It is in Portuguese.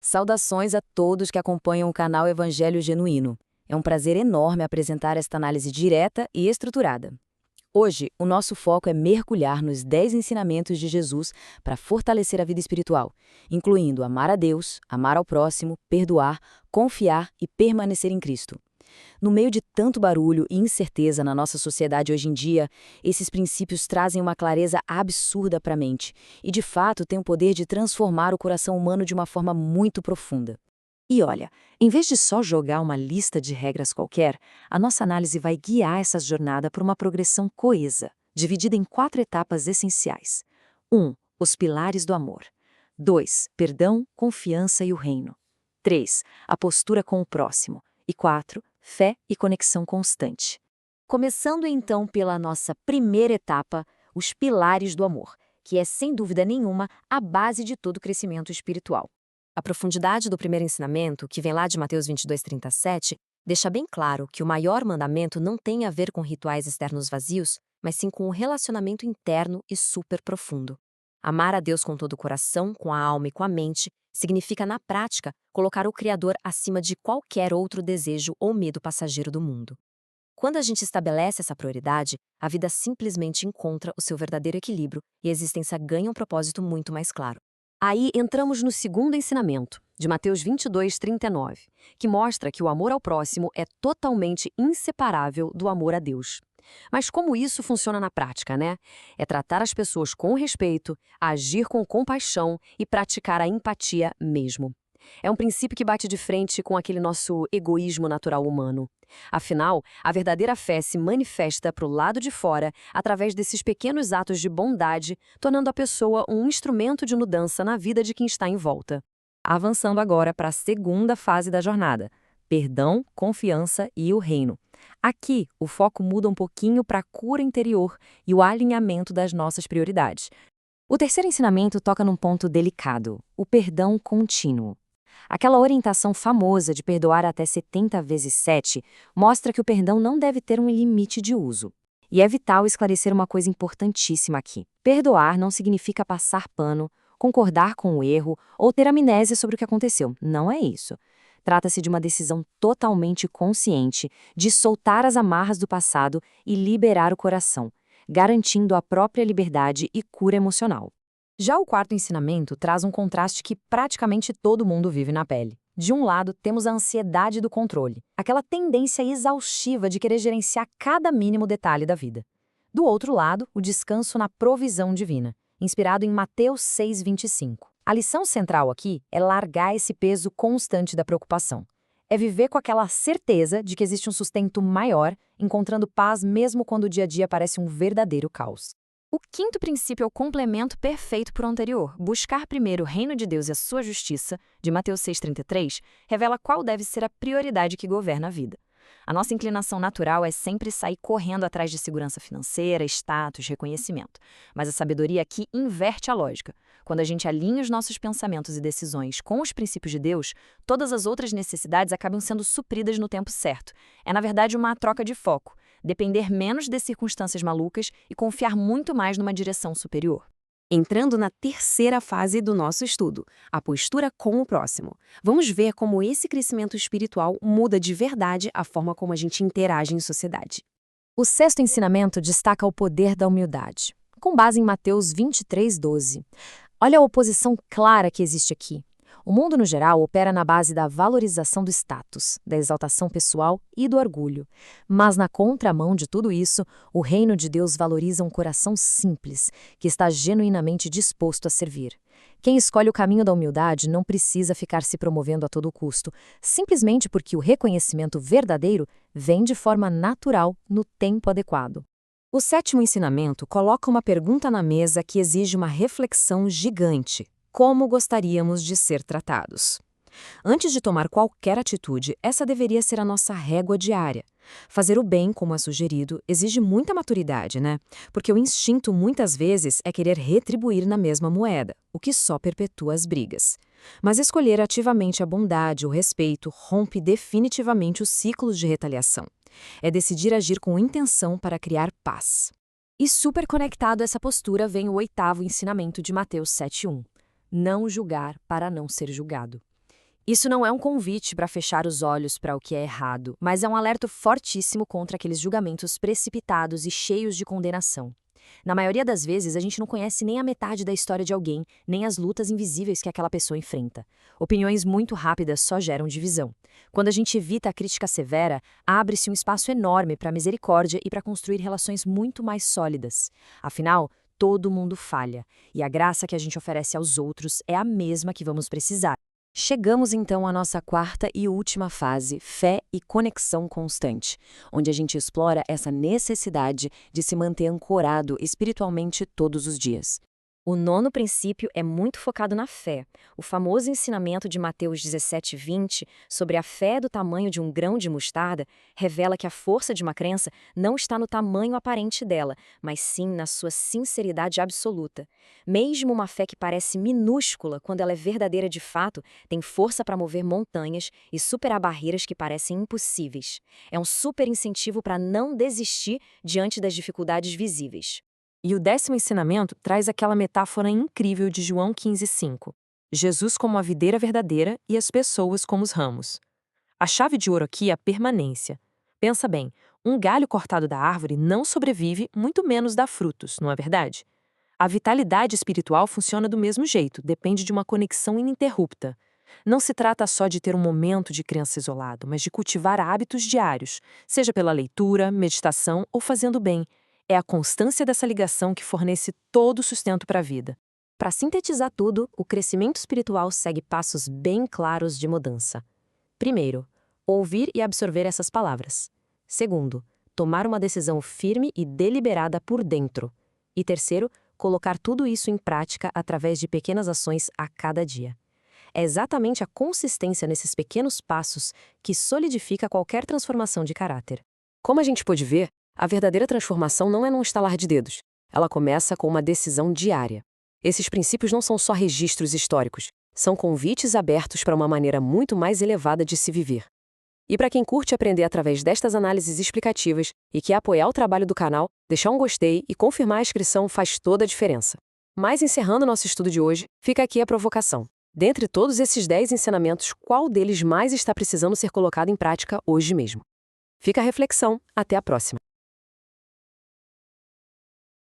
Saudações a todos que acompanham o canal Evangelho Genuíno. É um prazer enorme apresentar esta análise direta e estruturada. Hoje, o nosso foco é mergulhar nos 10 ensinamentos de Jesus para fortalecer a vida espiritual, incluindo amar a Deus, amar ao próximo, perdoar, confiar e permanecer em Cristo. No meio de tanto barulho e incerteza na nossa sociedade hoje em dia, esses princípios trazem uma clareza absurda para a mente e, de fato, têm o poder de transformar o coração humano de uma forma muito profunda. E olha, em vez de só jogar uma lista de regras qualquer, a nossa análise vai guiar essa jornada por uma progressão coesa, dividida em 4 etapas essenciais. 1. Os pilares do amor. 2. Perdão, confiança e o reino. 3. A postura com o próximo. E 4. Fé e conexão constante. Começando então pela nossa primeira etapa, os pilares do amor, que é sem dúvida nenhuma a base de todo crescimento espiritual. A profundidade do primeiro ensinamento, que vem lá de Mateus 22:37, deixa bem claro que o maior mandamento não tem a ver com rituais externos vazios, mas sim com um relacionamento interno e super profundo. Amar a Deus com todo o coração, com a alma e com a mente, significa, na prática, colocar o Criador acima de qualquer outro desejo ou medo passageiro do mundo. Quando a gente estabelece essa prioridade, a vida simplesmente encontra o seu verdadeiro equilíbrio e a existência ganha um propósito muito mais claro. Aí entramos no segundo ensinamento, de Mateus 22:39, que mostra que o amor ao próximo é totalmente inseparável do amor a Deus. Mas como isso funciona na prática, né? É tratar as pessoas com respeito, agir com compaixão e praticar a empatia mesmo. É um princípio que bate de frente com aquele nosso egoísmo natural humano. Afinal, a verdadeira fé se manifesta para o lado de fora através desses pequenos atos de bondade, tornando a pessoa um instrumento de mudança na vida de quem está em volta. Avançando agora para a segunda fase da jornada: perdão, confiança e o reino. Aqui, o foco muda um pouquinho para a cura interior e o alinhamento das nossas prioridades. O terceiro ensinamento toca num ponto delicado: o perdão contínuo. Aquela orientação famosa de perdoar até 70 vezes 7 mostra que o perdão não deve ter um limite de uso. E é vital esclarecer uma coisa importantíssima aqui. Perdoar não significa passar pano, concordar com o erro ou ter amnésia sobre o que aconteceu. Não é isso. Trata-se de uma decisão totalmente consciente de soltar as amarras do passado e liberar o coração, garantindo a própria liberdade e cura emocional. Já o quarto ensinamento traz um contraste que praticamente todo mundo vive na pele. De um lado, temos a ansiedade do controle, aquela tendência exaustiva de querer gerenciar cada mínimo detalhe da vida. Do outro lado, o descanso na provisão divina, inspirado em Mateus 6:25. A lição central aqui é largar esse peso constante da preocupação. É viver com aquela certeza de que existe um sustento maior, encontrando paz mesmo quando o dia a dia parece um verdadeiro caos. O quinto princípio é o complemento perfeito para o anterior. Buscar primeiro o reino de Deus e a sua justiça, de Mateus 6:33, revela qual deve ser a prioridade que governa a vida. A nossa inclinação natural é sempre sair correndo atrás de segurança financeira, status, reconhecimento. Mas a sabedoria aqui inverte a lógica. Quando a gente alinha os nossos pensamentos e decisões com os princípios de Deus, todas as outras necessidades acabam sendo supridas no tempo certo. É, na verdade, uma troca de foco. Depender menos de circunstâncias malucas e confiar muito mais numa direção superior. Entrando na terceira fase do nosso estudo, a postura com o próximo. Vamos ver como esse crescimento espiritual muda de verdade a forma como a gente interage em sociedade. O sexto ensinamento destaca o poder da humildade, com base em Mateus 23:12. Olha a oposição clara que existe aqui. O mundo, no geral, opera na base da valorização do status, da exaltação pessoal e do orgulho. Mas, na contramão de tudo isso, o reino de Deus valoriza um coração simples, que está genuinamente disposto a servir. Quem escolhe o caminho da humildade não precisa ficar se promovendo a todo custo, simplesmente porque o reconhecimento verdadeiro vem de forma natural no tempo adequado. O sétimo ensinamento coloca uma pergunta na mesa que exige uma reflexão gigante. Como gostaríamos de ser tratados? Antes de tomar qualquer atitude, essa deveria ser a nossa régua diária. Fazer o bem, como é sugerido, exige muita maturidade, né? Porque o instinto, muitas vezes, é querer retribuir na mesma moeda, o que só perpetua as brigas. Mas escolher ativamente a bondade, o respeito, rompe definitivamente os ciclos de retaliação. É decidir agir com intenção para criar paz. E super conectado a essa postura vem o oitavo ensinamento de Mateus 7:1. Não julgar para não ser julgado. Isso não é um convite para fechar os olhos para o que é errado, mas é um alerta fortíssimo contra aqueles julgamentos precipitados e cheios de condenação. Na maioria das vezes, a gente não conhece nem a metade da história de alguém, nem as lutas invisíveis que aquela pessoa enfrenta. Opiniões muito rápidas só geram divisão. Quando a gente evita a crítica severa, abre-se um espaço enorme para a misericórdia e para construir relações muito mais sólidas. Afinal, todo mundo falha, e a graça que a gente oferece aos outros é a mesma que vamos precisar. Chegamos então à nossa quarta e última fase, fé e conexão constante, onde a gente explora essa necessidade de se manter ancorado espiritualmente todos os dias. O nono princípio é muito focado na fé. O famoso ensinamento de Mateus 17:20 sobre a fé do tamanho de um grão de mostarda revela que a força de uma crença não está no tamanho aparente dela, mas sim na sua sinceridade absoluta. Mesmo uma fé que parece minúscula, quando ela é verdadeira de fato, tem força para mover montanhas e superar barreiras que parecem impossíveis. É um super incentivo para não desistir diante das dificuldades visíveis. E o 10º ensinamento traz aquela metáfora incrível de João 15:5. Jesus como a videira verdadeira e as pessoas como os ramos. A chave de ouro aqui é a permanência. Pensa bem, um galho cortado da árvore não sobrevive, muito menos dá frutos, não é verdade? A vitalidade espiritual funciona do mesmo jeito, depende de uma conexão ininterrupta. Não se trata só de ter um momento de crença isolado, mas de cultivar hábitos diários, seja pela leitura, meditação ou fazendo bem. É a constância dessa ligação que fornece todo o sustento para a vida. Para sintetizar tudo, o crescimento espiritual segue passos bem claros de mudança. Primeiro, ouvir e absorver essas palavras. Segundo, tomar uma decisão firme e deliberada por dentro. E terceiro, colocar tudo isso em prática através de pequenas ações a cada dia. É exatamente a consistência nesses pequenos passos que solidifica qualquer transformação de caráter. Como a gente pôde ver, a verdadeira transformação não é num estalar de dedos. Ela começa com uma decisão diária. Esses princípios não são só registros históricos, são convites abertos para uma maneira muito mais elevada de se viver. E para quem curte aprender através destas análises explicativas e quer apoiar o trabalho do canal, deixar um gostei e confirmar a inscrição faz toda a diferença. Mas encerrando nosso estudo de hoje, fica aqui a provocação. Dentre todos esses 10 ensinamentos, qual deles mais está precisando ser colocado em prática hoje mesmo? Fica a reflexão. Até a próxima.